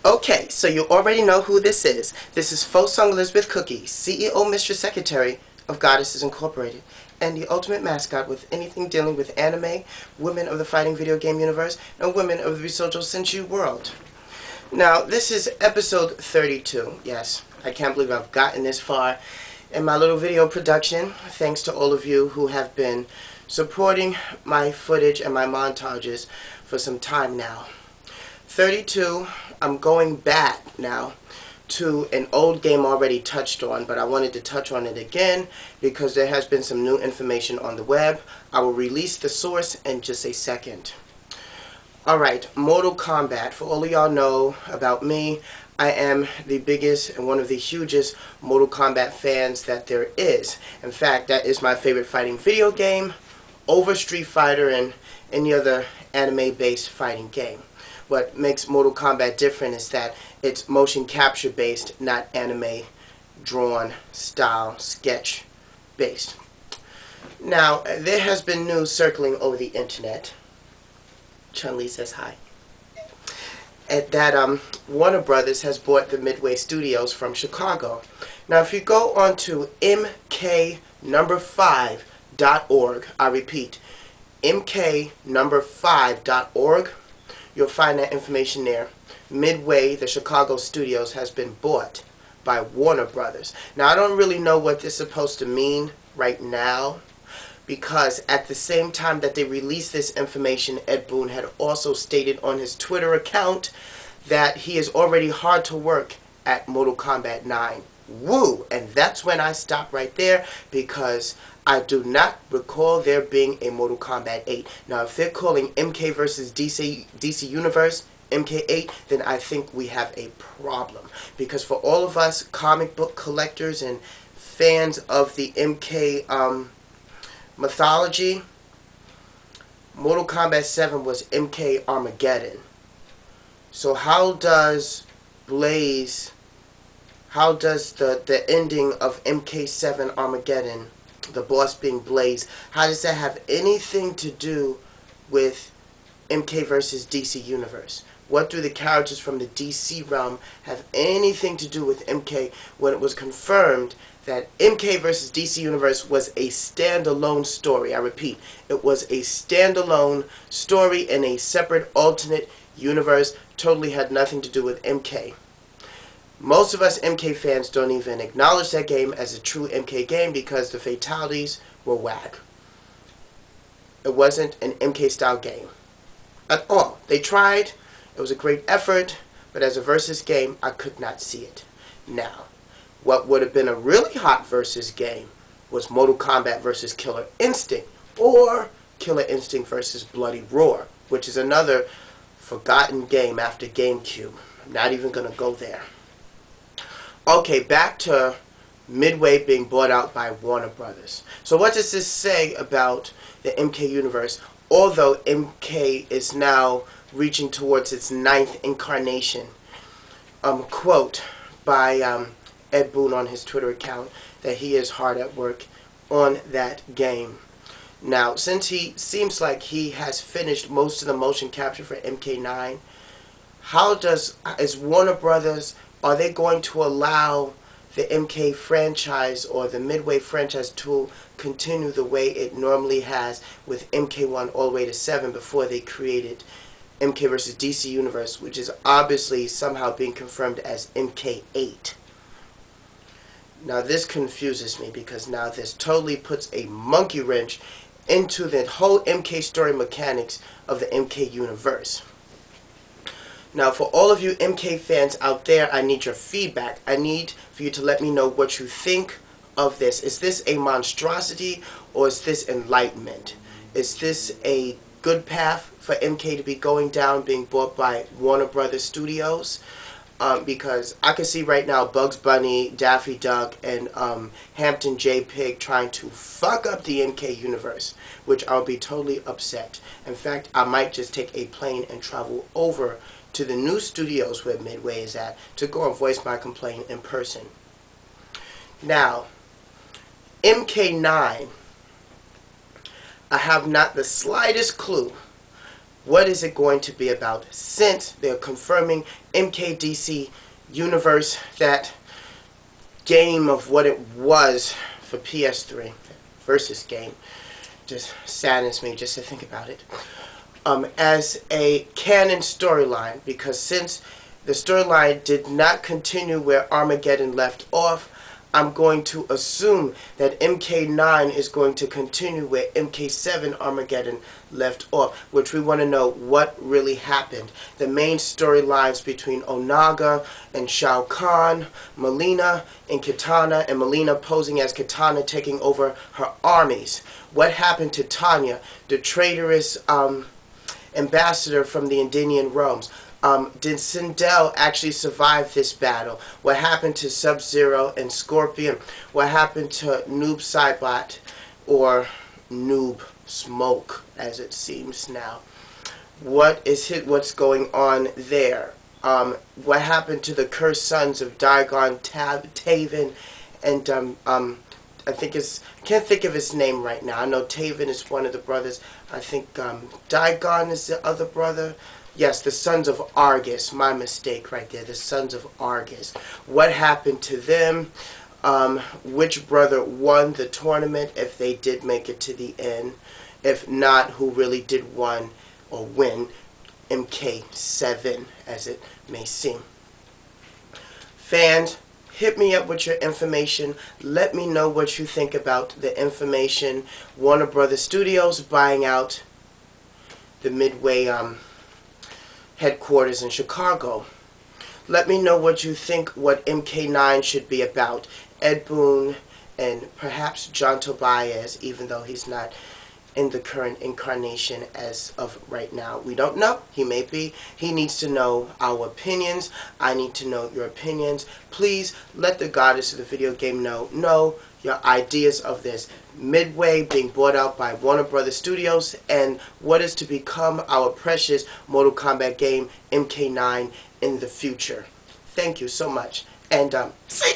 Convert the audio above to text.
Okay, so you already know who this is. This is Folk Song Elizabeth Cookye, CEO, Mistress Secretary of Goddesses Incorporated, and the ultimate mascot with anything dealing with anime, women of the fighting video game universe, and women of the Bisoujo Senshi world. Now, this is episode 32. Yes, I can't believe I've gotten this far in my little video production, thanks to all of you who have been supporting my footage and my montages for some time now. 32, I'm going back now to an old game already touched on, but I wanted to touch on it again because there has been some new information on the web. I will release the source in just a second. Alright, Mortal Kombat. For all of y'all know about me, I am the biggest and one of the hugest Mortal Kombat fans that there is. In fact, that is my favorite fighting video game over Street Fighter and any other anime-based fighting game. What makes Mortal Kombat different is that it's motion capture based, not anime drawn style sketch based. Now, there has been news circling over the internet. Chun-Li says hi. That Warner Brothers has bought the Midway Studios from Chicago. Now, if you go on to mk5.org, I repeat, mk5.org, you'll find that information there. Midway, the Chicago studios, has been bought by Warner Brothers. Now, I don't really know what this is supposed to mean right now, because at the same time that they released this information, Ed Boon had also stated on his Twitter account that he is already hard to work at Mortal Kombat 9. Woo! And that's when I stop right there, because I do not recall there being a Mortal Kombat 8. Now, if they're calling MK vs. DC Universe MK8, then I think we have a problem. Because for all of us comic book collectors and fans of the MK mythology, Mortal Kombat 7 was MK Armageddon. So how does the ending of MK7 Armageddon, the boss being Blaze, how does that have anything to do with MK vs. DC Universe? What do the characters from the DC realm have anything to do with MK when it was confirmed that MK vs. DC Universe was a standalone story? I repeat, it was a standalone story in a separate alternate universe, totally had nothing to do with MK. Most of us MK fans don't even acknowledge that game as a true MK game because the fatalities were whack. It wasn't an MK style game at all. They tried, it was a great effort, but as a versus game, I could not see it. Now, what would have been a really hot versus game was Mortal Kombat versus Killer Instinct, or Killer Instinct versus Bloody Roar, which is another forgotten game after GameCube. I'm not even going to go there. Okay, back to Midway being bought out by Warner Brothers. So what does this say about the MK universe? Although MK is now reaching towards its 9th incarnation. Quote by Ed Boon on his Twitter account that he is hard at work on that game. Now, since he seems like he has finished most of the motion capture for MK9, is Warner Brothers, are they going to allow the MK franchise or the Midway franchise to continue the way it normally has with MK1 all the way to 7 before they created MK vs. DC Universe, which is obviously somehow being confirmed as MK8? Now, this confuses me because now this totally puts a monkey wrench into the whole MK story mechanics of the MK universe. Now, for all of you MK fans out there, I need your feedback. I need for you to let me know what you think of this. Is this a monstrosity or is this enlightenment? Is this a good path for MK to be going down, being bought by Warner Brothers Studios? Because I can see right now Bugs Bunny, Daffy Duck, and Hampton J. Pig trying to fuck up the MK universe, which I'll be totally upset. In fact, I might just take a plane and travel over to the new studios where Midway is at to go and voice my complaint in person. Now, MK9, I have not the slightest clue What is it going to be about? Since they're confirming MKDC Universe, that game of what it was for PS3 versus game, just saddens me just to think about it, as a canon storyline, because since the storyline did not continue where Armageddon left off, I'm going to assume that MK9 is going to continue where MK7 Armageddon left off, which we want to know what really happened. The main storylines between Onaga and Shao Kahn, Melina and Kitana, and Melina posing as Kitana taking over her armies. What happened to Tanya, the traitorous ambassador from the Indinian realms? Did Sindel actually survive this battle? What happened to Sub-Zero and Scorpion? What happened to Noob Saibot, or Noob Smoke, as it seems now? What's going on there? What happened to the cursed sons of Dagon, Taven, and I can't think of his name right now. I know Taven is one of the brothers. I think Dagon is the other brother. Yes, the sons of Argus. My mistake right there. The sons of Argus. What happened to them? Which brother won the tournament, if they did make it to the end? If not, who really did win MK7, as it may seem? Fans, hit me up with your information. Let me know what you think about the information. Warner Brothers Studios buying out the Midway headquarters in Chicago. Let me know what you think, what MK9 should be about. Ed Boon and perhaps John Tobias, even though he's not in the current incarnation as of right now. We don't know. He may be. He needs to know our opinions. I need to know your opinions. Please let the goddess of the video game know your ideas of this Midway being bought out by Warner Brothers Studios, and what is to become our precious Mortal Kombat game MK9 in the future. Thank you so much, and see